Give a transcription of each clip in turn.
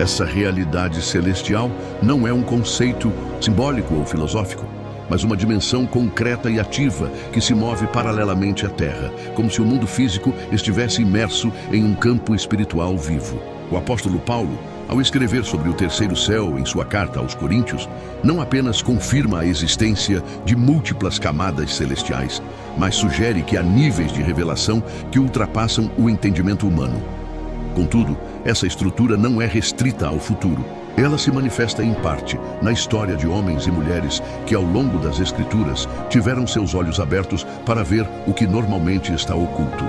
Essa realidade celestial não é um conceito simbólico ou filosófico, mas uma dimensão concreta e ativa que se move paralelamente à Terra, como se o mundo físico estivesse imerso em um campo espiritual vivo. O apóstolo Paulo, ao escrever sobre o terceiro céu em sua carta aos Coríntios, não apenas confirma a existência de múltiplas camadas celestiais, mas sugere que há níveis de revelação que ultrapassam o entendimento humano. Contudo, essa estrutura não é restrita ao futuro. Ela se manifesta em parte na história de homens e mulheres que ao longo das Escrituras tiveram seus olhos abertos para ver o que normalmente está oculto.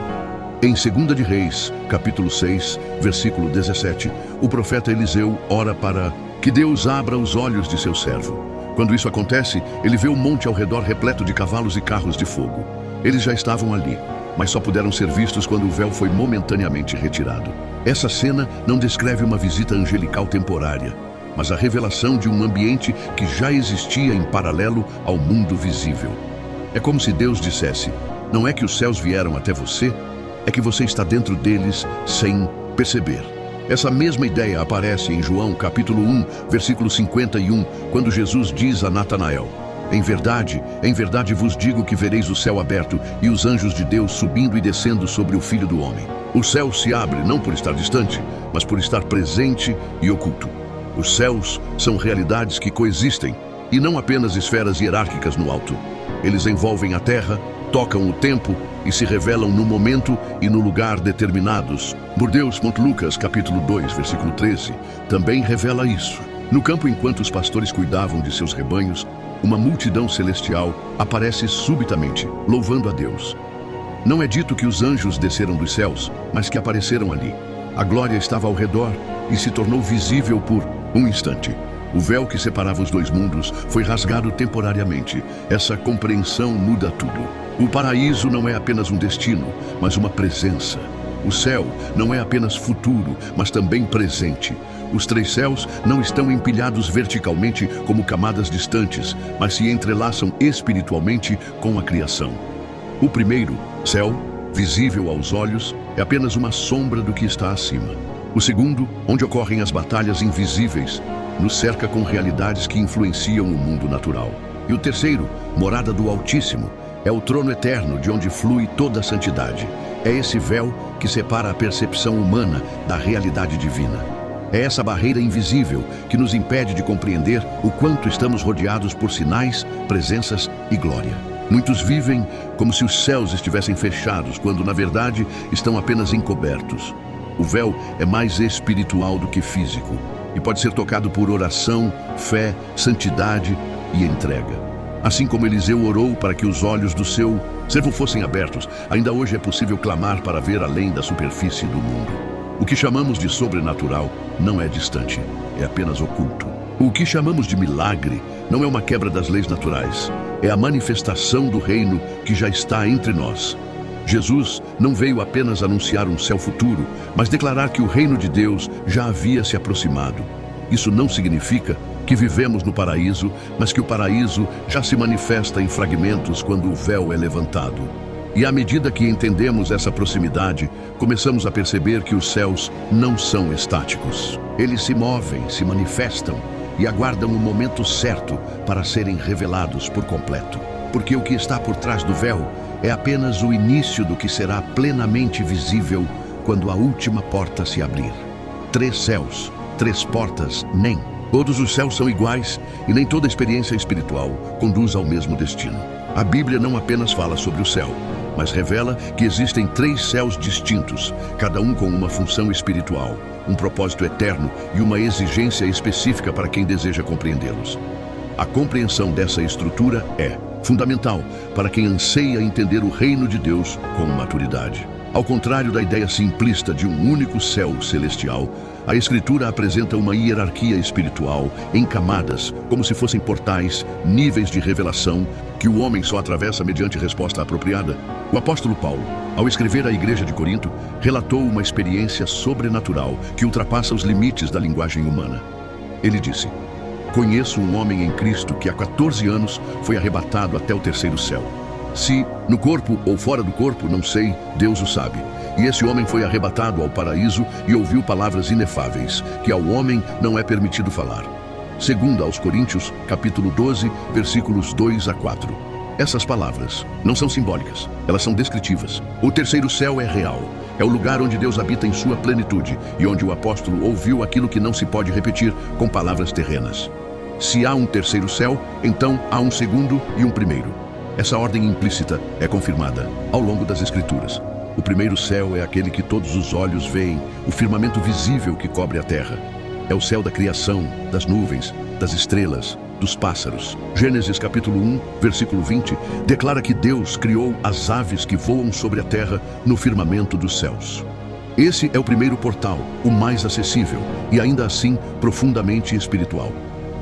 Em 2 de Reis, capítulo 6, versículo 17, o profeta Eliseu ora para que Deus abra os olhos de seu servo. Quando isso acontece, ele vê o monte ao redor repleto de cavalos e carros de fogo. Eles já estavam ali, mas só puderam ser vistos quando o véu foi momentaneamente retirado. Essa cena não descreve uma visita angelical temporária, mas a revelação de um ambiente que já existia em paralelo ao mundo visível. É como se Deus dissesse: não é que os céus vieram até você, é que você está dentro deles sem perceber. Essa mesma ideia aparece em João capítulo 1, versículo 51, quando Jesus diz a Natanael: em verdade vos digo que vereis o céu aberto e os anjos de Deus subindo e descendo sobre o Filho do Homem. O céu se abre não por estar distante, mas por estar presente e oculto. Os céus são realidades que coexistem, e não apenas esferas hierárquicas no alto. Eles envolvem a terra, tocam o tempo e se revelam no momento e no lugar determinados. Bordeaux-Montlucas, capítulo 2, versículo 13, também revela isso. No campo, enquanto os pastores cuidavam de seus rebanhos, uma multidão celestial aparece subitamente, louvando a Deus. Não é dito que os anjos desceram dos céus, mas que apareceram ali. A glória estava ao redor e se tornou visível por um instante. O véu que separava os dois mundos foi rasgado temporariamente. Essa compreensão muda tudo. O paraíso não é apenas um destino, mas uma presença. O céu não é apenas futuro, mas também presente. Os três céus não estão empilhados verticalmente como camadas distantes, mas se entrelaçam espiritualmente com a criação. O primeiro, céu, visível aos olhos, é apenas uma sombra do que está acima. O segundo, onde ocorrem as batalhas invisíveis, nos cerca com realidades que influenciam o mundo natural. E o terceiro, morada do Altíssimo, é o trono eterno de onde flui toda a santidade. É esse véu que separa a percepção humana da realidade divina. É essa barreira invisível que nos impede de compreender o quanto estamos rodeados por sinais, presenças e glória. Muitos vivem como se os céus estivessem fechados, quando na verdade estão apenas encobertos. O véu é mais espiritual do que físico e pode ser tocado por oração, fé, santidade e entrega. Assim como Eliseu orou para que os olhos do seu servo fossem abertos, ainda hoje é possível clamar para ver além da superfície do mundo. O que chamamos de sobrenatural não é distante, é apenas oculto. O que chamamos de milagre não é uma quebra das leis naturais, é a manifestação do reino que já está entre nós. Jesus não veio apenas anunciar um céu futuro, mas declarar que o reino de Deus já havia se aproximado. Isso não significa que vivemos no paraíso, mas que o paraíso já se manifesta em fragmentos quando o véu é levantado. E à medida que entendemos essa proximidade, começamos a perceber que os céus não são estáticos. Eles se movem, se manifestam e aguardam o momento certo para serem revelados por completo. Porque o que está por trás do véu é apenas o início do que será plenamente visível quando a última porta se abrir. 3 céus, 3 portas, nem. Todos os céus são iguais e nem toda experiência espiritual conduz ao mesmo destino. A Bíblia não apenas fala sobre o céu, mas revela que existem 3 céus distintos, cada um com uma função espiritual, um propósito eterno e uma exigência específica para quem deseja compreendê-los. A compreensão dessa estrutura é fundamental para quem anseia entender o reino de Deus com maturidade. Ao contrário da ideia simplista de um único céu celestial, a Escritura apresenta uma hierarquia espiritual em camadas, como se fossem portais, níveis de revelação que o homem só atravessa mediante resposta apropriada. O apóstolo Paulo, ao escrever à igreja de Corinto, relatou uma experiência sobrenatural que ultrapassa os limites da linguagem humana. Ele disse: conheço um homem em Cristo que há 14 anos foi arrebatado até o terceiro céu. Se no corpo ou fora do corpo, não sei, Deus o sabe. e esse homem foi arrebatado ao paraíso e ouviu palavras inefáveis, que ao homem não é permitido falar. Segundo aos Coríntios, capítulo 12, versículos 2 a 4. Essas palavras não são simbólicas, elas são descritivas. O terceiro céu é real. É o lugar onde Deus habita em sua plenitude e onde o apóstolo ouviu aquilo que não se pode repetir com palavras terrenas. Se há um terceiro céu, então há um segundo e um primeiro. Essa ordem implícita é confirmada ao longo das Escrituras. O primeiro céu é aquele que todos os olhos veem, o firmamento visível que cobre a terra. É o céu da criação, das nuvens, das estrelas, dos pássaros. Gênesis capítulo 1, versículo 20, declara que Deus criou as aves que voam sobre a terra no firmamento dos céus. Esse é o primeiro portal, o mais acessível e ainda assim profundamente espiritual.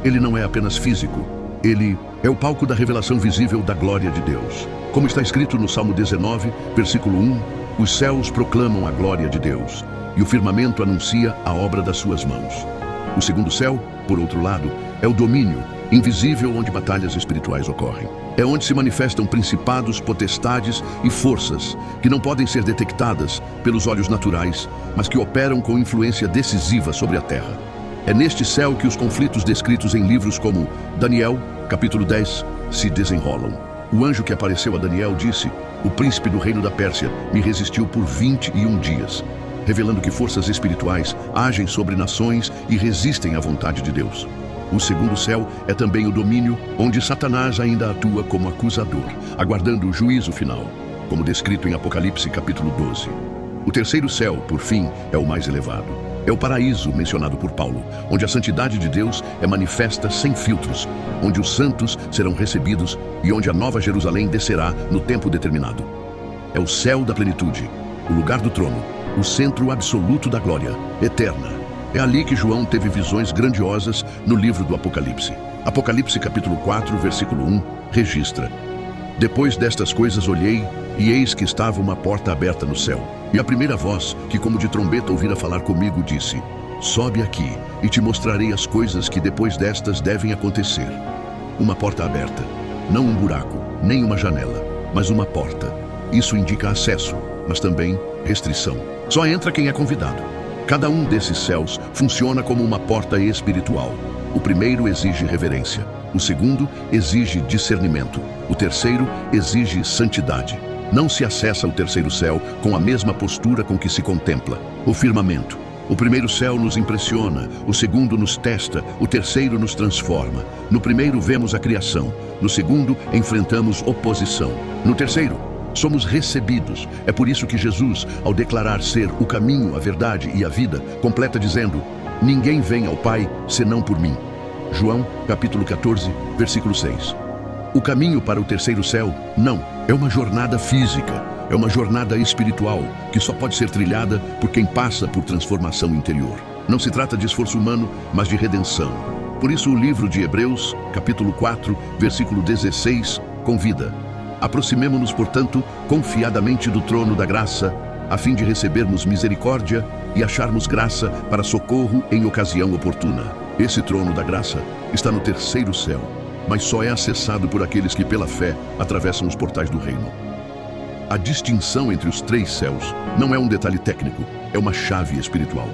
Ele não é apenas físico, ele é o palco da revelação visível da glória de Deus. Como está escrito no Salmo 19, versículo 1, os céus proclamam a glória de Deus e o firmamento anuncia a obra das suas mãos. O segundo céu, por outro lado, é o domínio invisível onde batalhas espirituais ocorrem. É onde se manifestam principados, potestades e forças que não podem ser detectadas pelos olhos naturais, mas que operam com influência decisiva sobre a terra. É neste céu que os conflitos descritos em livros como Daniel, capítulo 10, se desenrolam. O anjo que apareceu a Daniel disse: o príncipe do reino da Pérsia me resistiu por 21 dias, revelando que forças espirituais agem sobre nações e resistem à vontade de Deus. O segundo céu é também o domínio onde Satanás ainda atua como acusador, aguardando o juízo final, como descrito em Apocalipse capítulo 12. O terceiro céu, por fim, é o mais elevado. É o paraíso mencionado por Paulo, onde a santidade de Deus é manifesta sem filtros, onde os santos serão recebidos e onde a nova Jerusalém descerá no tempo determinado. É o céu da plenitude, o lugar do trono, o centro absoluto da glória, eterna. É ali que João teve visões grandiosas no livro do Apocalipse. Apocalipse capítulo 4, versículo 1, registra: depois destas coisas olhei, e eis que estava uma porta aberta no céu. E a primeira voz, que como de trombeta ouvira falar comigo, disse: sobe aqui, e te mostrarei as coisas que depois destas devem acontecer. Uma porta aberta, não um buraco, nem uma janela, mas uma porta. Isso indica acesso, mas também restrição. Só entra quem é convidado. Cada um desses céus funciona como uma porta espiritual. O primeiro exige reverência. O segundo exige discernimento. O terceiro exige santidade. Não se acessa o terceiro céu com a mesma postura com que se contempla. O firmamento. O primeiro céu nos impressiona, o segundo nos testa, o terceiro nos transforma. No primeiro vemos a criação, no segundo enfrentamos oposição. No terceiro, somos recebidos. É por isso que Jesus, ao declarar ser o caminho, a verdade e a vida, completa dizendo: ninguém vem ao Pai senão por mim. João, capítulo 14, versículo 6. O caminho para o terceiro céu, não, é uma jornada física, é uma jornada espiritual, que só pode ser trilhada por quem passa por transformação interior. Não se trata de esforço humano, mas de redenção. Por isso o livro de Hebreus, capítulo 4, versículo 16, convida: aproximemo-nos, portanto, confiadamente do trono da graça, a fim de recebermos misericórdia e acharmos graça para socorro em ocasião oportuna. Esse trono da graça está no terceiro céu, mas só é acessado por aqueles que, pela fé, atravessam os portais do reino. A distinção entre os três céus não é um detalhe técnico, é uma chave espiritual.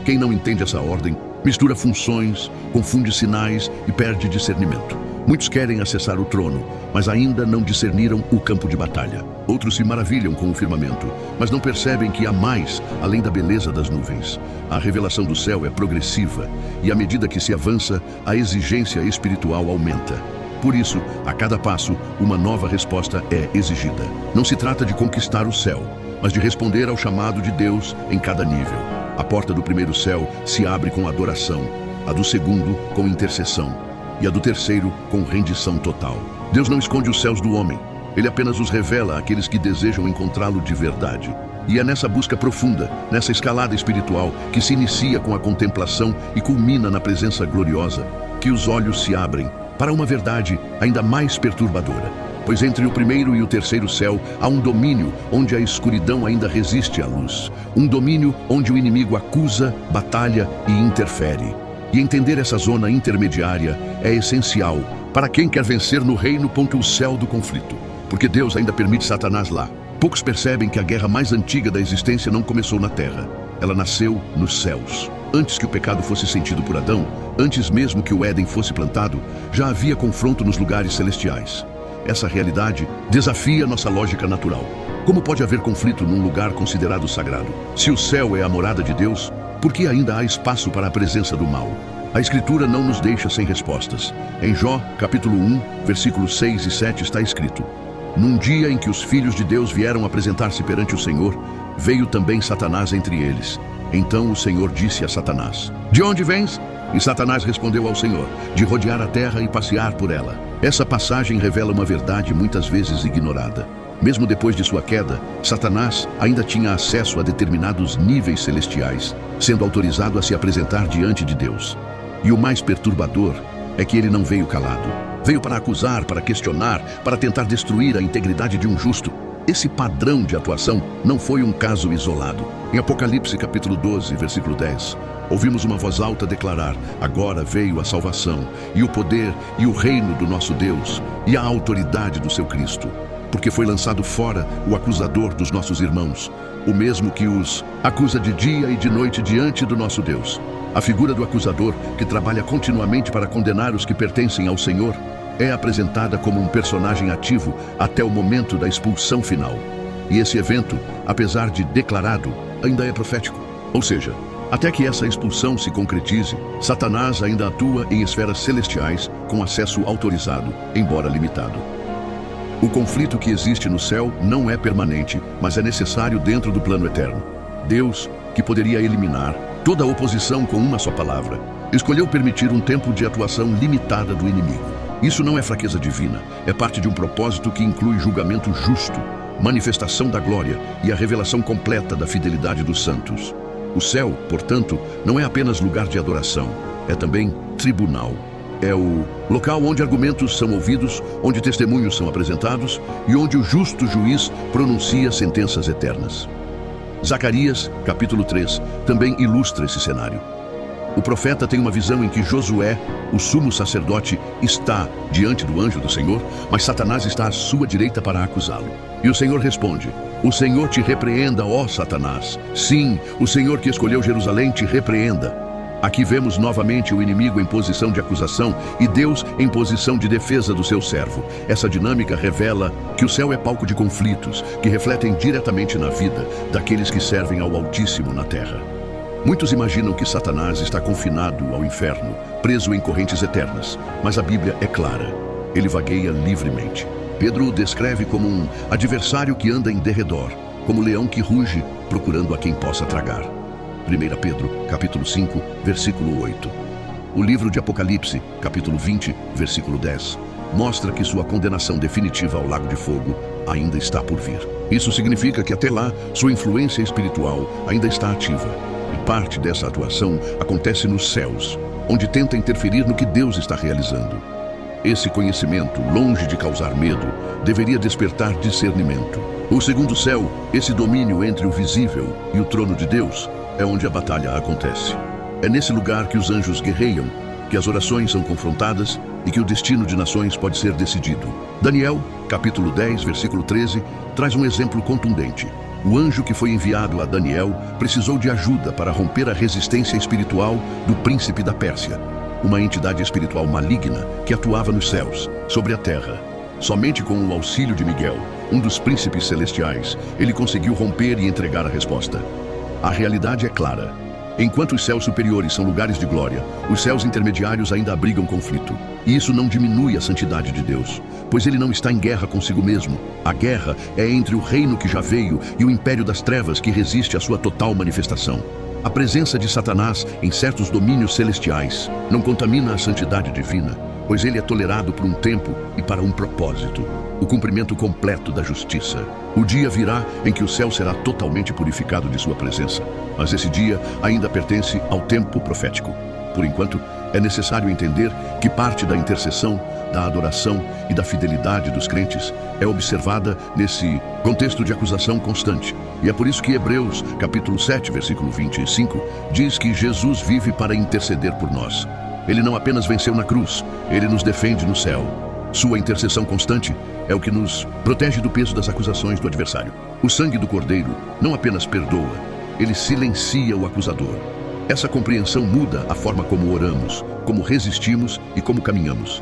Quem não entende essa ordem, mistura funções, confunde sinais e perde discernimento. Muitos querem acessar o trono, mas ainda não discerniram o campo de batalha. Outros se maravilham com o firmamento, mas não percebem que há mais, além da beleza das nuvens. A revelação do céu é progressiva, e à medida que se avança, a exigência espiritual aumenta. Por isso, a cada passo, uma nova resposta é exigida. Não se trata de conquistar o céu, mas de responder ao chamado de Deus em cada nível. A porta do primeiro céu se abre com adoração, a do segundo com intercessão, e a do terceiro com rendição total. Deus não esconde os céus do homem, ele apenas os revela àqueles que desejam encontrá-lo de verdade. E é nessa busca profunda, nessa escalada espiritual, que se inicia com a contemplação e culmina na presença gloriosa, que os olhos se abrem para uma verdade ainda mais perturbadora. Pois entre o primeiro e o terceiro céu há um domínio onde a escuridão ainda resiste à luz. Um domínio onde o inimigo acusa, batalha e interfere. E entender essa zona intermediária é essencial para quem quer vencer no reino. O céu do conflito. Porque Deus ainda permite Satanás lá, Poucos percebem que a guerra mais antiga da existência não começou na terra. Ela nasceu nos céus. Antes que o pecado fosse sentido por Adão, antes mesmo que o Éden fosse plantado, já havia confronto nos lugares celestiais. Essa realidade desafia nossa lógica natural. Como pode haver conflito num lugar considerado sagrado? Se o céu é a morada de Deus, por que ainda há espaço para a presença do mal? A Escritura não nos deixa sem respostas. Em Jó, capítulo 1, versículos 6 e 7 está escrito: Num dia em que os filhos de Deus vieram apresentar-se perante o Senhor, veio também Satanás entre eles. Então o Senhor disse a Satanás: De onde vens? E Satanás respondeu ao Senhor: De rodear a terra e passear por ela. Essa passagem revela uma verdade muitas vezes ignorada. Mesmo depois de sua queda, Satanás ainda tinha acesso a determinados níveis celestiais, sendo autorizado a se apresentar diante de Deus. E o mais perturbador é que ele não veio calado. Veio para acusar, para questionar, para tentar destruir a integridade de um justo. Esse padrão de atuação não foi um caso isolado. Em Apocalipse capítulo 12, versículo 10, ouvimos uma voz alta declarar: Agora veio a salvação, e o poder, e o reino do nosso Deus, e a autoridade do seu Cristo. Porque foi lançado fora o acusador dos nossos irmãos, o mesmo que os acusa de dia e de noite diante do nosso Deus. A figura do acusador, que trabalha continuamente para condenar os que pertencem ao Senhor, é apresentada como um personagem ativo até o momento da expulsão final. E esse evento, apesar de declarado, ainda é profético. Ou seja, até que essa expulsão se concretize, Satanás ainda atua em esferas celestiais com acesso autorizado, embora limitado. O conflito que existe no céu não é permanente, mas é necessário dentro do plano eterno. Deus, que poderia eliminar toda a oposição com uma só palavra, escolheu permitir um tempo de atuação limitada do inimigo. Isso não é fraqueza divina, é parte de um propósito que inclui julgamento justo, manifestação da glória e a revelação completa da fidelidade dos santos. O céu, portanto, não é apenas lugar de adoração, é também tribunal. É o local onde argumentos são ouvidos, onde testemunhos são apresentados e onde o justo juiz pronuncia sentenças eternas. Zacarias, capítulo 3, também ilustra esse cenário. O profeta tem uma visão em que Josué, o sumo sacerdote, está diante do anjo do Senhor, mas Satanás está à sua direita para acusá-lo. E o Senhor responde: O Senhor te repreenda, ó Satanás. Sim, o Senhor que escolheu Jerusalém te repreenda. Aqui vemos novamente o inimigo em posição de acusação e Deus em posição de defesa do seu servo. Essa dinâmica revela que o céu é palco de conflitos que refletem diretamente na vida daqueles que servem ao Altíssimo na terra. Muitos imaginam que Satanás está confinado ao inferno, preso em correntes eternas, mas a Bíblia é clara: ele vagueia livremente. Pedro o descreve como um adversário que anda em derredor, como leão que ruge, procurando a quem possa tragar. 1 Pedro, capítulo 5, versículo 8. O livro de Apocalipse, capítulo 20, versículo 10, mostra que sua condenação definitiva ao lago de fogo ainda está por vir. Isso significa que até lá, sua influência espiritual ainda está ativa. E parte dessa atuação acontece nos céus, onde tenta interferir no que Deus está realizando. Esse conhecimento, longe de causar medo, deveria despertar discernimento. O segundo céu, esse domínio entre o visível e o trono de Deus, é onde a batalha acontece. É nesse lugar que os anjos guerreiam, que as orações são confrontadas e que o destino de nações pode ser decidido. Daniel, capítulo 10, versículo 13, traz um exemplo contundente. O anjo que foi enviado a Daniel precisou de ajuda para romper a resistência espiritual do príncipe da Pérsia, uma entidade espiritual maligna que atuava nos céus, sobre a terra. Somente com o auxílio de Miguel, um dos príncipes celestiais, ele conseguiu romper e entregar a resposta. A realidade é clara. Enquanto os céus superiores são lugares de glória, os céus intermediários ainda abrigam conflito. E isso não diminui a santidade de Deus, pois ele não está em guerra consigo mesmo. A guerra é entre o reino que já veio e o império das trevas que resiste à sua total manifestação. A presença de Satanás em certos domínios celestiais não contamina a santidade divina, pois ele é tolerado por um tempo e para um propósito: o cumprimento completo da justiça. O dia virá em que o céu será totalmente purificado de sua presença, mas esse dia ainda pertence ao tempo profético. Por enquanto, é necessário entender que parte da intercessão, da adoração e da fidelidade dos crentes é observada nesse contexto de acusação constante. E é por isso que Hebreus, capítulo 7, versículo 25, diz que Jesus vive para interceder por nós. Ele não apenas venceu na cruz, ele nos defende no céu. Sua intercessão constante é o que nos protege do peso das acusações do adversário. O sangue do Cordeiro não apenas perdoa, ele silencia o acusador. Essa compreensão muda a forma como oramos, como resistimos e como caminhamos.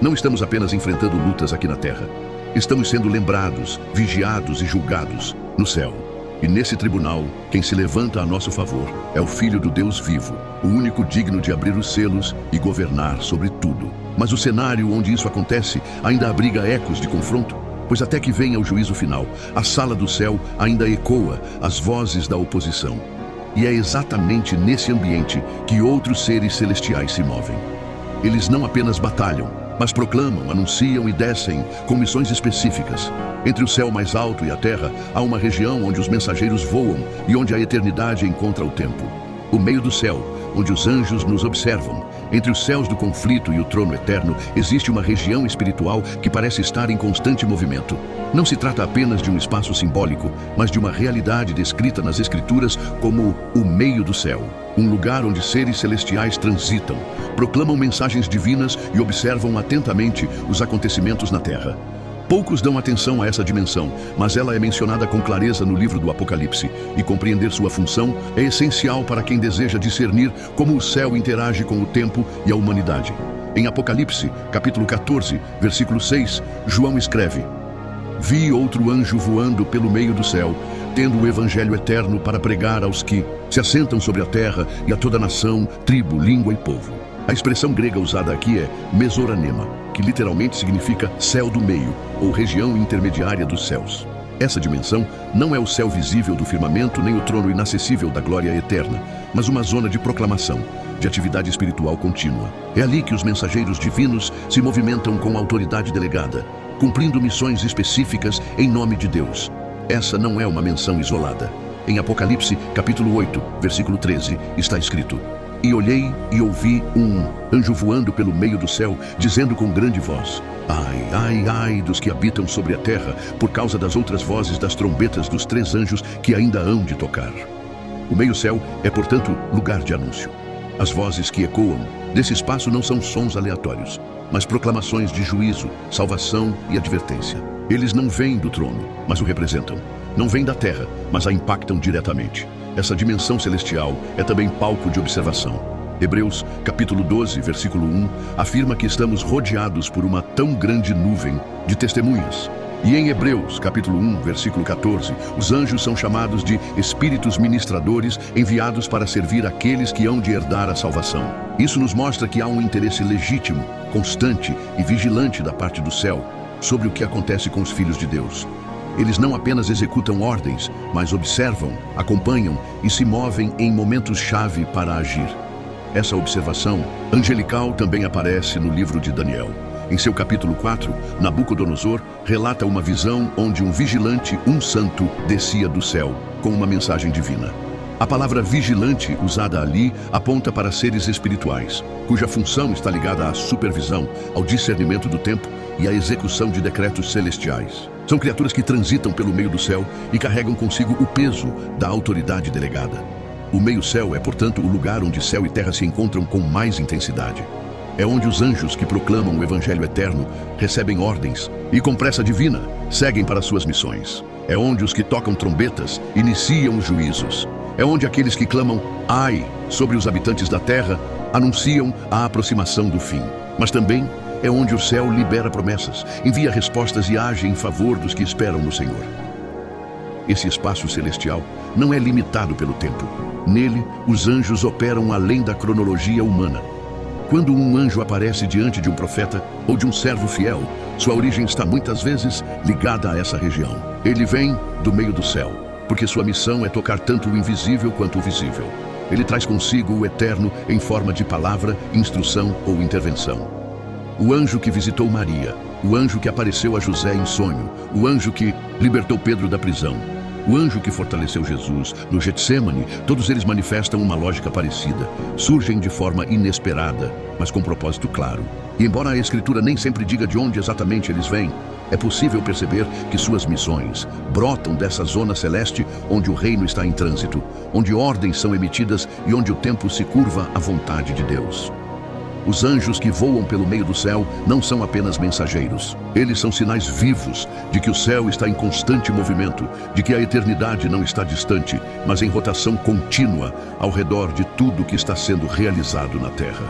Não estamos apenas enfrentando lutas aqui na terra. Estamos sendo lembrados, vigiados e julgados no céu. E nesse tribunal, quem se levanta a nosso favor é o Filho do Deus vivo, o único digno de abrir os selos e governar sobre tudo. Mas o cenário onde isso acontece ainda abriga ecos de confronto, pois até que venha o juízo final, a sala do céu ainda ecoa as vozes da oposição. E é exatamente nesse ambiente que outros seres celestiais se movem. Eles não apenas batalham, mas proclamam, anunciam e descem com missões específicas. Entre o céu mais alto e a terra, há uma região onde os mensageiros voam e onde a eternidade encontra o tempo. O meio do céu, onde os anjos nos observam. Entre os céus do conflito e o trono eterno, existe uma região espiritual que parece estar em constante movimento. Não se trata apenas de um espaço simbólico, mas de uma realidade descrita nas Escrituras como o meio do céu. Um lugar onde seres celestiais transitam, proclamam mensagens divinas e observam atentamente os acontecimentos na terra. Poucos dão atenção a essa dimensão, mas ela é mencionada com clareza no livro do Apocalipse, e compreender sua função é essencial para quem deseja discernir como o céu interage com o tempo e a humanidade. Em Apocalipse, capítulo 14, versículo 6, João escreve: Vi outro anjo voando pelo meio do céu, tendo o evangelho eterno para pregar aos que se assentam sobre a terra e a toda nação, tribo, língua e povo. A expressão grega usada aqui é mesoranema, que literalmente significa céu do meio, ou região intermediária dos céus. Essa dimensão não é o céu visível do firmamento nem o trono inacessível da glória eterna, mas uma zona de proclamação, de atividade espiritual contínua. É ali que os mensageiros divinos se movimentam com autoridade delegada, cumprindo missões específicas em nome de Deus. Essa não é uma menção isolada. Em Apocalipse, capítulo 8, versículo 13, está escrito: E olhei e ouvi um anjo voando pelo meio do céu, dizendo com grande voz: Ai, ai, ai dos que habitam sobre a terra, por causa das outras vozes das trombetas dos 3 anjos que ainda hão de tocar. O meio-céu é, portanto, lugar de anúncio. As vozes que ecoam desse espaço não são sons aleatórios, mas proclamações de juízo, salvação e advertência. Eles não vêm do trono, mas o representam. Não vêm da terra, mas a impactam diretamente. Essa dimensão celestial é também palco de observação. Hebreus, capítulo 12, versículo 1, afirma que estamos rodeados por uma tão grande nuvem de testemunhas. E em Hebreus, capítulo 1, versículo 14, os anjos são chamados de espíritos ministradores enviados para servir aqueles que hão de herdar a salvação. Isso nos mostra que há um interesse legítimo, constante e vigilante da parte do céu sobre o que acontece com os filhos de Deus. Eles não apenas executam ordens, mas observam, acompanham e se movem em momentos-chave para agir. Essa observação angelical também aparece no livro de Daniel. Em seu capítulo 4, Nabucodonosor relata uma visão onde um vigilante, um santo, descia do céu com uma mensagem divina. A palavra vigilante usada ali aponta para seres espirituais, cuja função está ligada à supervisão, ao discernimento do tempo e à execução de decretos celestiais. São criaturas que transitam pelo meio do céu e carregam consigo o peso da autoridade delegada. O meio-céu é, portanto, o lugar onde céu e terra se encontram com mais intensidade. É onde os anjos que proclamam o evangelho eterno recebem ordens e, com pressa divina, seguem para suas missões. É onde os que tocam trombetas iniciam os juízos. É onde aqueles que clamam "ai" sobre os habitantes da terra anunciam a aproximação do fim. Mas também é onde o céu libera promessas, envia respostas e age em favor dos que esperam no Senhor. Esse espaço celestial não é limitado pelo tempo. Nele, os anjos operam além da cronologia humana. Quando um anjo aparece diante de um profeta ou de um servo fiel, sua origem está muitas vezes ligada a essa região. Ele vem do meio do céu, porque sua missão é tocar tanto o invisível quanto o visível. Ele traz consigo o eterno em forma de palavra, instrução ou intervenção. O anjo que visitou Maria, o anjo que apareceu a José em sonho, o anjo que libertou Pedro da prisão, o anjo que fortaleceu Jesus no Getsêmani, todos eles manifestam uma lógica parecida. Surgem de forma inesperada, mas com propósito claro. E embora a Escritura nem sempre diga de onde exatamente eles vêm, é possível perceber que suas missões brotam dessa zona celeste onde o reino está em trânsito, onde ordens são emitidas e onde o tempo se curva à vontade de Deus. Os anjos que voam pelo meio do céu não são apenas mensageiros. Eles são sinais vivos de que o céu está em constante movimento, de que a eternidade não está distante, mas em rotação contínua ao redor de tudo que está sendo realizado na terra.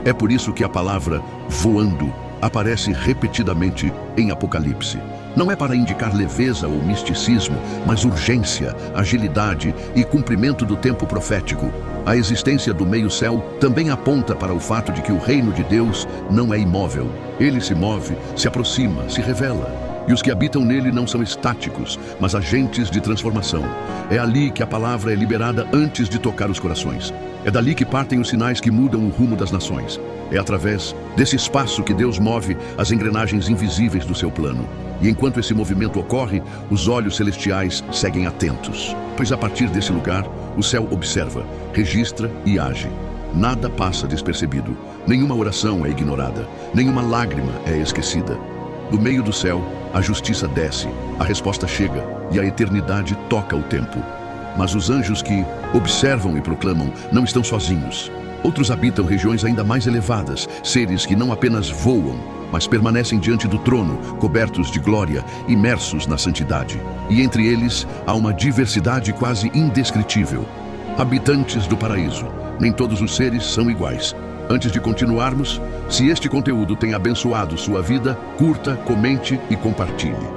É por isso que a palavra voando aparece repetidamente em Apocalipse. Não é para indicar leveza ou misticismo, mas urgência, agilidade e cumprimento do tempo profético. A existência do meio-céu também aponta para o fato de que o reino de Deus não é imóvel. Ele se move, se aproxima, se revela. E os que habitam nele não são estáticos, mas agentes de transformação. É ali que a palavra é liberada antes de tocar os corações. É dali que partem os sinais que mudam o rumo das nações. É através desse espaço que Deus move as engrenagens invisíveis do seu plano. E enquanto esse movimento ocorre, os olhos celestiais seguem atentos. Pois a partir desse lugar, o céu observa, registra e age. Nada passa despercebido. Nenhuma oração é ignorada. Nenhuma lágrima é esquecida. Do meio do céu, a justiça desce, a resposta chega e a eternidade toca o tempo. Mas os anjos que observam e proclamam não estão sozinhos. Outros habitam regiões ainda mais elevadas, seres que não apenas voam, mas permanecem diante do trono, cobertos de glória, imersos na santidade. E entre eles há uma diversidade quase indescritível. Habitantes do paraíso. Nem todos os seres são iguais. Antes de continuarmos, se este conteúdo tem abençoado sua vida, curta, comente e compartilhe.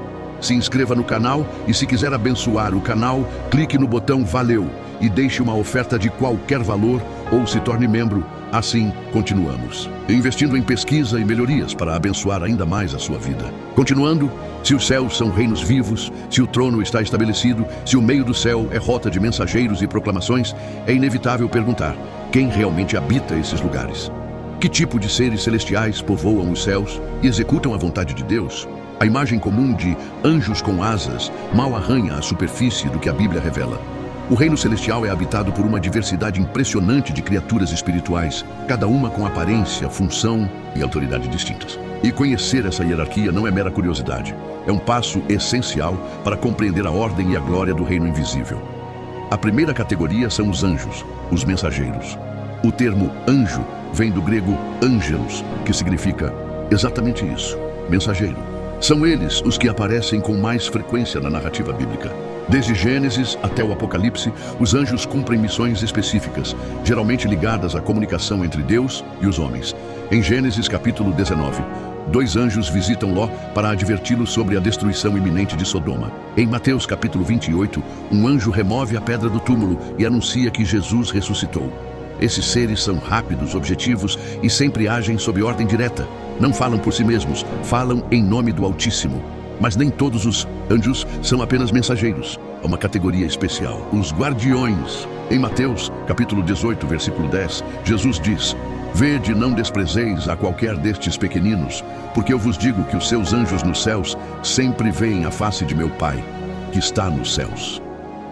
Se inscreva no canal e, se quiser abençoar o canal, clique no botão Valeu e deixe uma oferta de qualquer valor ou se torne membro. Assim, continuamos, investindo em pesquisa e melhorias para abençoar ainda mais a sua vida. Continuando, se os céus são reinos vivos, se o trono está estabelecido, se o meio do céu é rota de mensageiros e proclamações, é inevitável perguntar: quem realmente habita esses lugares? Que tipo de seres celestiais povoam os céus e executam a vontade de Deus? A imagem comum de anjos com asas mal arranha a superfície do que a Bíblia revela. O reino celestial é habitado por uma diversidade impressionante de criaturas espirituais, cada uma com aparência, função e autoridade distintas. E conhecer essa hierarquia não é mera curiosidade, é um passo essencial para compreender a ordem e a glória do reino invisível. A primeira categoria são os anjos, os mensageiros. O termo anjo vem do grego angelos, que significa exatamente isso, mensageiro. São eles os que aparecem com mais frequência na narrativa bíblica. Desde Gênesis até o Apocalipse, os anjos cumprem missões específicas, geralmente ligadas à comunicação entre Deus e os homens. Em Gênesis capítulo 19, 2 anjos visitam Ló para adverti-lo sobre a destruição iminente de Sodoma. Em Mateus capítulo 28, um anjo remove a pedra do túmulo e anuncia que Jesus ressuscitou. Esses seres são rápidos, objetivos e sempre agem sob ordem direta. Não falam por si mesmos, falam em nome do Altíssimo. Mas nem todos os anjos são apenas mensageiros. Há uma categoria especial, os guardiões. Em Mateus, capítulo 18, versículo 10, Jesus diz: Vede, não desprezeis a qualquer destes pequeninos, porque eu vos digo que os seus anjos nos céus sempre veem a face de meu Pai, que está nos céus.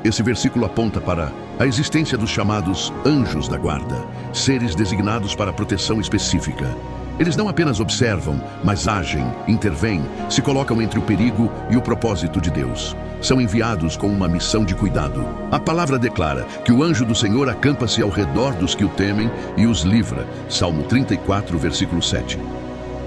Esse versículo aponta para a existência dos chamados anjos da guarda, seres designados para proteção específica. Eles não apenas observam, mas agem, intervêm, se colocam entre o perigo e o propósito de Deus. São enviados com uma missão de cuidado. A palavra declara que o anjo do Senhor acampa-se ao redor dos que o temem e os livra. Salmo 34, versículo 7.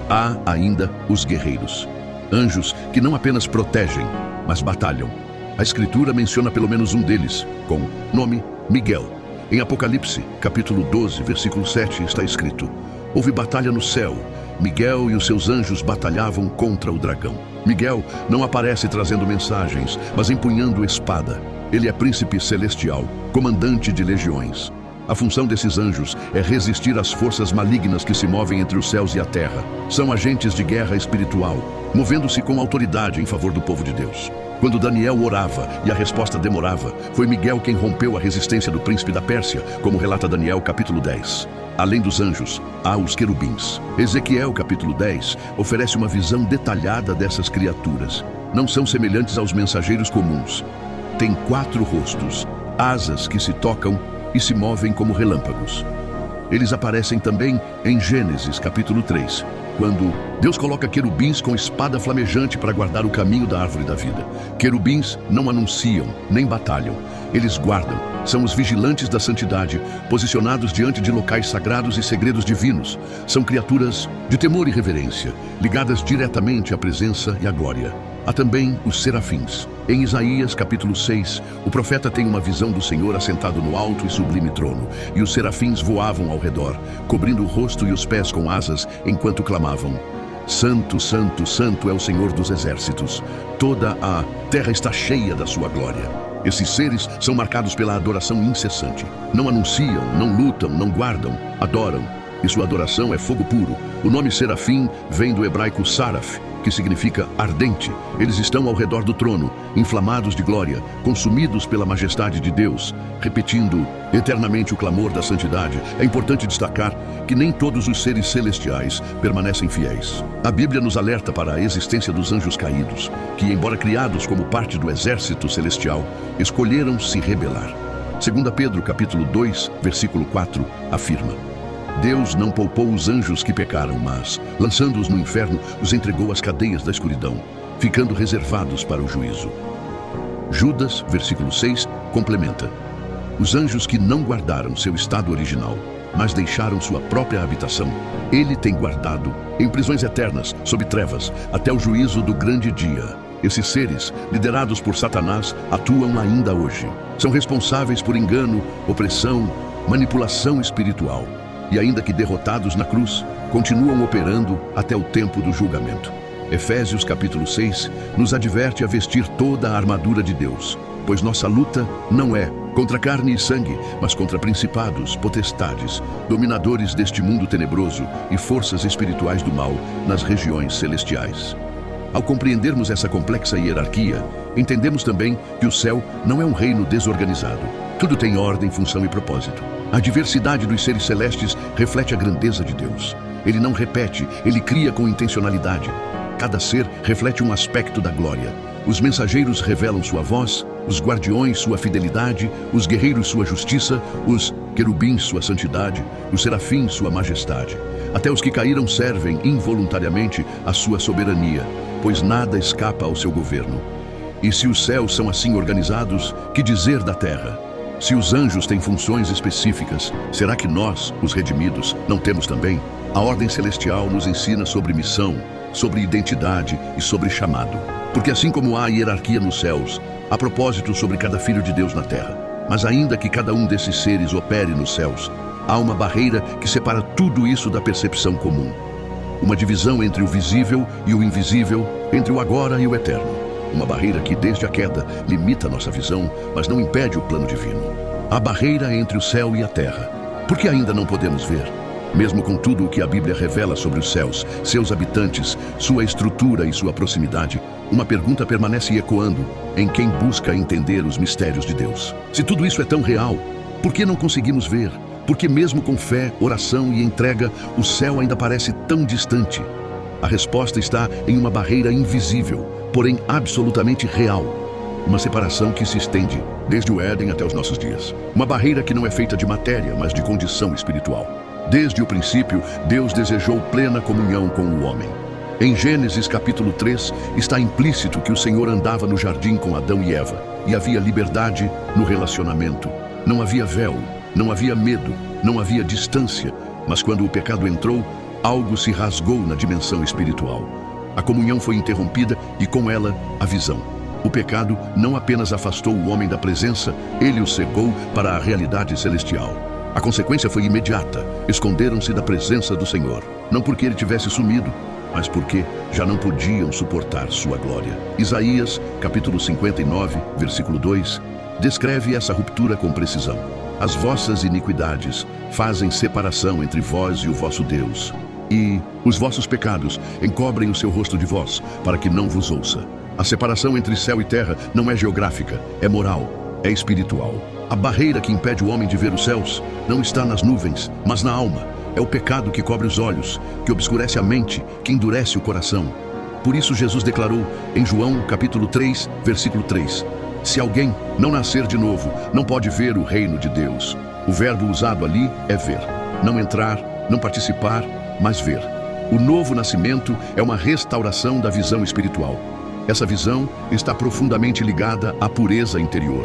Há ainda os guerreiros. Anjos que não apenas protegem, mas batalham. A Escritura menciona pelo menos um deles, com nome Miguel. Em Apocalipse, capítulo 12, versículo 7, está escrito: Houve batalha no céu. Miguel e os seus anjos batalhavam contra o dragão. Miguel não aparece trazendo mensagens, mas empunhando espada. Ele é príncipe celestial, comandante de legiões. A função desses anjos é resistir às forças malignas que se movem entre os céus e a terra. São agentes de guerra espiritual, movendo-se com autoridade em favor do povo de Deus. Quando Daniel orava e a resposta demorava, foi Miguel quem rompeu a resistência do príncipe da Pérsia, como relata Daniel capítulo 10. Além dos anjos, há os querubins. Ezequiel capítulo 10 oferece uma visão detalhada dessas criaturas. Não são semelhantes aos mensageiros comuns. Têm 4 rostos, asas que se tocam e se movem como relâmpagos. Eles aparecem também em Gênesis capítulo 3, quando Deus coloca querubins com espada flamejante para guardar o caminho da árvore da vida. Querubins não anunciam nem batalham. Eles guardam, São os vigilantes da santidade, posicionados diante de locais sagrados e segredos divinos. São criaturas de temor e reverência, ligadas diretamente à presença e à glória. Há também os serafins. Em Isaías, capítulo 6, o profeta tem uma visão do Senhor assentado no alto e sublime trono, e os serafins voavam ao redor, cobrindo o rosto e os pés com asas, enquanto clamavam: Santo, Santo, Santo é o Senhor dos exércitos. Toda a terra está cheia da sua glória. Esses seres são marcados pela adoração incessante. Não anunciam, não lutam, não guardam, adoram. E sua adoração é fogo puro. O nome serafim vem do hebraico saraf, que significa ardente. Eles estão ao redor do trono, inflamados de glória, consumidos pela majestade de Deus, repetindo eternamente o clamor da santidade. É importante destacar que nem todos os seres celestiais permanecem fiéis. A Bíblia nos alerta para a existência dos anjos caídos, que, embora criados como parte do exército celestial, escolheram se rebelar. 2 Pedro, capítulo 2, versículo 4, afirma: Deus não poupou os anjos que pecaram, mas, lançando-os no inferno, os entregou às cadeias da escuridão, ficando reservados para o juízo. Judas, versículo 6, complementa: os anjos que não guardaram seu estado original, mas deixaram sua própria habitação, ele tem guardado em prisões eternas, sob trevas, até o juízo do grande dia. Esses seres, liderados por Satanás, atuam ainda hoje. São responsáveis por engano, opressão, manipulação espiritual. E ainda que derrotados na cruz, continuam operando até o tempo do julgamento. Efésios capítulo 6 nos adverte a vestir toda a armadura de Deus, pois nossa luta não é contra carne e sangue, mas contra principados, potestades, dominadores deste mundo tenebroso e forças espirituais do mal nas regiões celestiais. Ao compreendermos essa complexa hierarquia, entendemos também que o céu não é um reino desorganizado. Tudo tem ordem, função e propósito. A diversidade dos seres celestes reflete a grandeza de Deus. Ele não repete, ele cria com intencionalidade. Cada ser reflete um aspecto da glória. Os mensageiros revelam sua voz, os guardiões sua fidelidade, os guerreiros sua justiça, os querubins sua santidade, os serafins sua majestade. Até os que caíram servem involuntariamente à sua soberania, pois nada escapa ao seu governo. E se os céus são assim organizados, que dizer da terra? Se os anjos têm funções específicas, será que nós, os redimidos, não temos também? A ordem celestial nos ensina sobre missão, sobre identidade e sobre chamado. Porque assim como há hierarquia nos céus, há propósito sobre cada filho de Deus na terra. Mas ainda que cada um desses seres opere nos céus, há uma barreira que separa tudo isso da percepção comum. Uma divisão entre o visível e o invisível, entre o agora e o eterno. Uma barreira que, desde a queda, limita nossa visão, mas não impede o plano divino. A barreira entre o céu e a terra. Por que ainda não podemos ver? Mesmo com tudo o que a Bíblia revela sobre os céus, seus habitantes, sua estrutura e sua proximidade, uma pergunta permanece ecoando em quem busca entender os mistérios de Deus. Se tudo isso é tão real, por que não conseguimos ver? Porque mesmo com fé, oração e entrega, o céu ainda parece tão distante. A resposta está em uma barreira invisível, porém absolutamente real. Uma separação que se estende desde o Éden até os nossos dias. Uma barreira que não é feita de matéria, mas de condição espiritual. Desde o princípio, Deus desejou plena comunhão com o homem. Em Gênesis capítulo 3, está implícito que o Senhor andava no jardim com Adão e Eva, e havia liberdade no relacionamento. Não havia véu, não havia medo, não havia distância, mas quando o pecado entrou, algo se rasgou na dimensão espiritual. A comunhão foi interrompida e com ela a visão. O pecado não apenas afastou o homem da presença, ele o cegou para a realidade celestial. A consequência foi imediata. Esconderam-se da presença do Senhor. Não porque ele tivesse sumido, mas porque já não podiam suportar sua glória. Isaías, capítulo 59, versículo 2, descreve essa ruptura com precisão. As vossas iniquidades fazem separação entre vós e o vosso Deus. E os vossos pecados encobrem o seu rosto de vós, para que não vos ouça. A separação entre céu e terra não é geográfica, é moral, é espiritual. A barreira que impede o homem de ver os céus não está nas nuvens, mas na alma. É o pecado que cobre os olhos, que obscurece a mente, que endurece o coração. Por isso Jesus declarou em João capítulo 3, versículo 3: se alguém não nascer de novo, não pode ver o reino de Deus. O verbo usado ali é ver. Não entrar, não participar, mas ver. O novo nascimento é uma restauração da visão espiritual. Essa visão está profundamente ligada à pureza interior.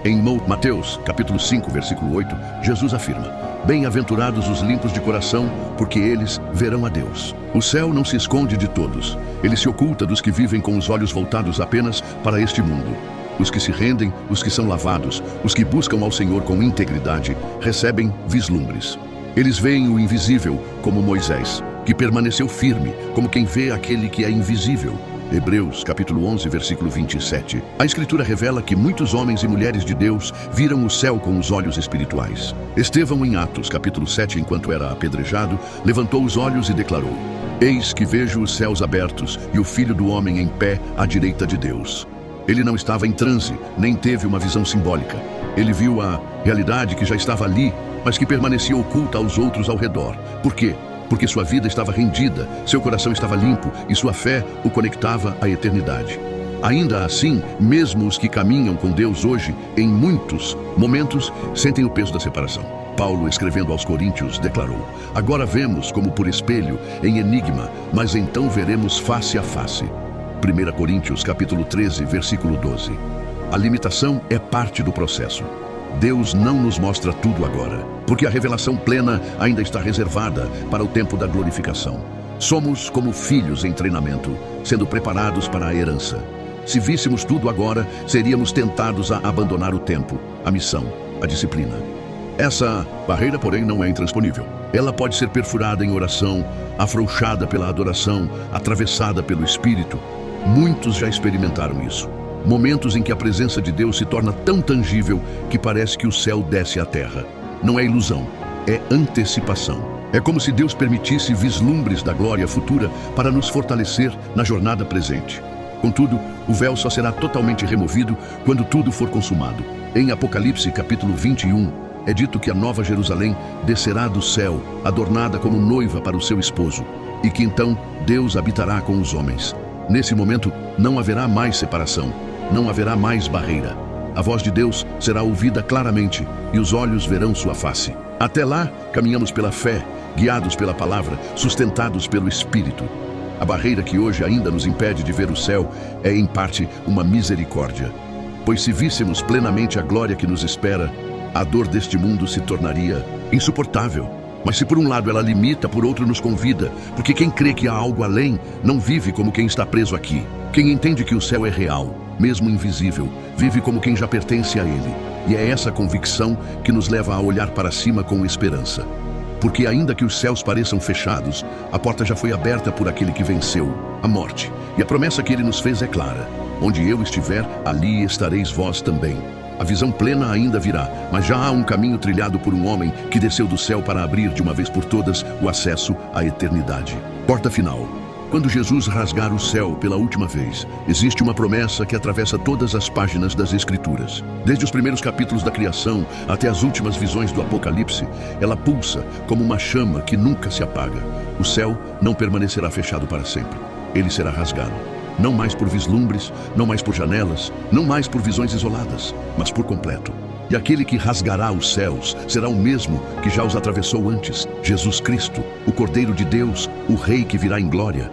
Em Mateus, capítulo 5, versículo 8, Jesus afirma: bem-aventurados os limpos de coração, porque eles verão a Deus. O céu não se esconde de todos. Ele se oculta dos que vivem com os olhos voltados apenas para este mundo. Os que se rendem, os que são lavados, os que buscam ao Senhor com integridade, recebem vislumbres. Eles veem o invisível, como Moisés, que permaneceu firme, como quem vê aquele que é invisível. Hebreus, capítulo 11, versículo 27. A Escritura revela que muitos homens e mulheres de Deus viram o céu com os olhos espirituais. Estevão, em Atos, capítulo 7, enquanto era apedrejado, levantou os olhos e declarou: eis que vejo os céus abertos e o Filho do Homem em pé à direita de Deus. Ele não estava em transe, nem teve uma visão simbólica. Ele viu a realidade que já estava ali, mas que permanecia oculta aos outros ao redor. Por quê? Porque sua vida estava rendida, seu coração estava limpo e sua fé o conectava à eternidade. Ainda assim, mesmo os que caminham com Deus hoje, em muitos momentos, sentem o peso da separação. Paulo, escrevendo aos Coríntios, declarou: agora vemos como por espelho, em enigma, mas então veremos face a face. 1 Coríntios, capítulo 13, versículo 12. A limitação é parte do processo. Deus não nos mostra tudo agora, porque a revelação plena ainda está reservada para o tempo da glorificação. Somos como filhos em treinamento, sendo preparados para a herança. Se víssemos tudo agora, seríamos tentados a abandonar o tempo, a missão, a disciplina. Essa barreira, porém, não é intransponível. Ela pode ser perfurada em oração, afrouxada pela adoração, atravessada pelo Espírito. Muitos já experimentaram isso. Momentos em que a presença de Deus se torna tão tangível que parece que o céu desce à terra. Não é ilusão, é antecipação. É como se Deus permitisse vislumbres da glória futura para nos fortalecer na jornada presente. Contudo, o véu só será totalmente removido quando tudo for consumado. Em Apocalipse, capítulo 21, é dito que a Nova Jerusalém descerá do céu, adornada como noiva para o seu esposo, e que então Deus habitará com os homens. Nesse momento, não haverá mais separação, não haverá mais barreira. A voz de Deus será ouvida claramente e os olhos verão sua face. Até lá, caminhamos pela fé, guiados pela palavra, sustentados pelo Espírito. A barreira que hoje ainda nos impede de ver o céu é, em parte, uma misericórdia. Pois se víssemos plenamente a glória que nos espera, a dor deste mundo se tornaria insuportável. Mas se por um lado ela limita, por outro nos convida, porque quem crê que há algo além, não vive como quem está preso aqui. Quem entende que o céu é real, mesmo invisível, vive como quem já pertence a ele. E é essa convicção que nos leva a olhar para cima com esperança. Porque ainda que os céus pareçam fechados, a porta já foi aberta por aquele que venceu a morte. E a promessa que ele nos fez é clara: onde eu estiver, ali estareis vós também. A visão plena ainda virá, mas já há um caminho trilhado por um homem que desceu do céu para abrir de uma vez por todas o acesso à eternidade. Porta final. Quando Jesus rasgar o céu pela última vez, existe uma promessa que atravessa todas as páginas das Escrituras. Desde os primeiros capítulos da criação até as últimas visões do Apocalipse, ela pulsa como uma chama que nunca se apaga. O céu não permanecerá fechado para sempre. Ele será rasgado. Não mais por vislumbres, não mais por janelas, não mais por visões isoladas, mas por completo. E aquele que rasgará os céus será o mesmo que já os atravessou antes: Jesus Cristo, o Cordeiro de Deus, o Rei que virá em glória.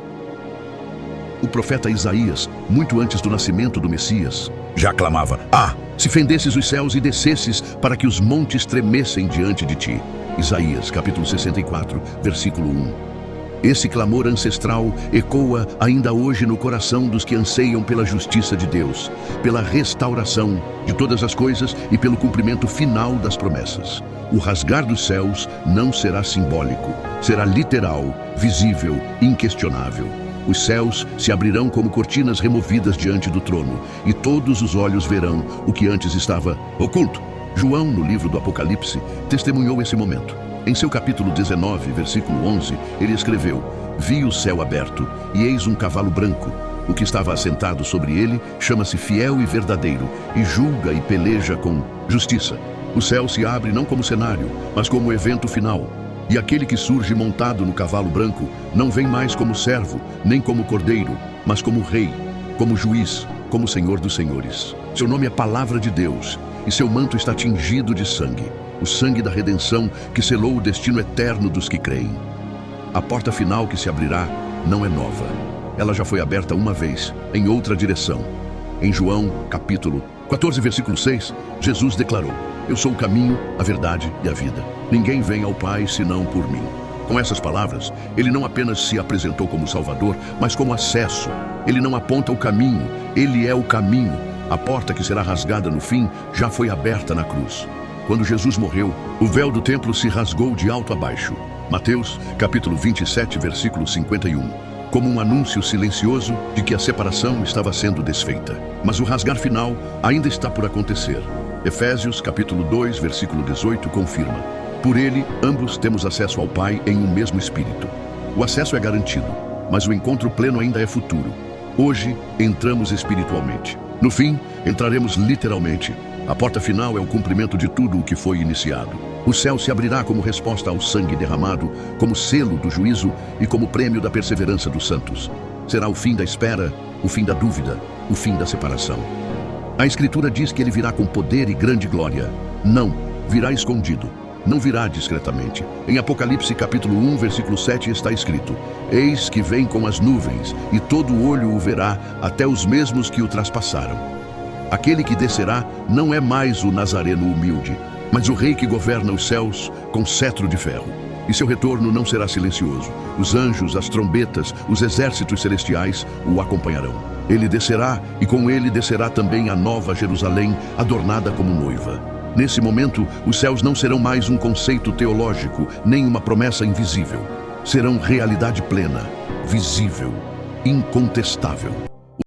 O profeta Isaías, muito antes do nascimento do Messias, já clamava: se fendesses os céus e descesses para que os montes tremessem diante de ti. Isaías, capítulo 64, versículo 1. Esse clamor ancestral ecoa ainda hoje no coração dos que anseiam pela justiça de Deus, pela restauração de todas as coisas e pelo cumprimento final das promessas. O rasgar dos céus não será simbólico, será literal, visível, inquestionável. Os céus se abrirão como cortinas removidas diante do trono, e todos os olhos verão o que antes estava oculto. João, no livro do Apocalipse, testemunhou esse momento. Em seu capítulo 19, versículo 11, ele escreveu: vi o céu aberto, e eis um cavalo branco. O que estava assentado sobre ele chama-se Fiel e Verdadeiro, e julga e peleja com justiça. O céu se abre não como cenário, mas como evento final. E aquele que surge montado no cavalo branco não vem mais como servo, nem como cordeiro, mas como rei, como juiz, como Senhor dos senhores. Seu nome é Palavra de Deus, e seu manto está tingido de sangue. O sangue da redenção que selou o destino eterno dos que creem. A porta final que se abrirá não é nova. Ela já foi aberta uma vez, em outra direção. Em João, capítulo 14, versículo 6, Jesus declarou: eu sou o caminho, a verdade e a vida. Ninguém vem ao Pai senão por mim. Com essas palavras, ele não apenas se apresentou como Salvador, mas como acesso. Ele não aponta o caminho, ele é o caminho. A porta que será rasgada no fim já foi aberta na cruz. Quando Jesus morreu, o véu do templo se rasgou de alto a baixo. Mateus, capítulo 27, versículo 51. Como um anúncio silencioso de que a separação estava sendo desfeita. Mas o rasgar final ainda está por acontecer. Efésios, capítulo 2, versículo 18, confirma: por ele, ambos temos acesso ao Pai em um mesmo Espírito. O acesso é garantido, mas o encontro pleno ainda é futuro. Hoje, entramos espiritualmente. No fim, entraremos literalmente. A porta final é o cumprimento de tudo o que foi iniciado. O céu se abrirá como resposta ao sangue derramado, como selo do juízo e como prêmio da perseverança dos santos. Será o fim da espera, o fim da dúvida, o fim da separação. A Escritura diz que ele virá com poder e grande glória. Não, virá escondido. Não virá discretamente. Em Apocalipse capítulo 1, versículo 7 está escrito: eis que vem com as nuvens, e todo olho o verá, até os mesmos que o traspassaram. Aquele que descerá não é mais o Nazareno humilde, mas o rei que governa os céus com cetro de ferro. E seu retorno não será silencioso. Os anjos, as trombetas, os exércitos celestiais o acompanharão. Ele descerá, e com ele descerá também a nova Jerusalém, adornada como noiva. Nesse momento, os céus não serão mais um conceito teológico, nem uma promessa invisível. Serão realidade plena, visível, incontestável.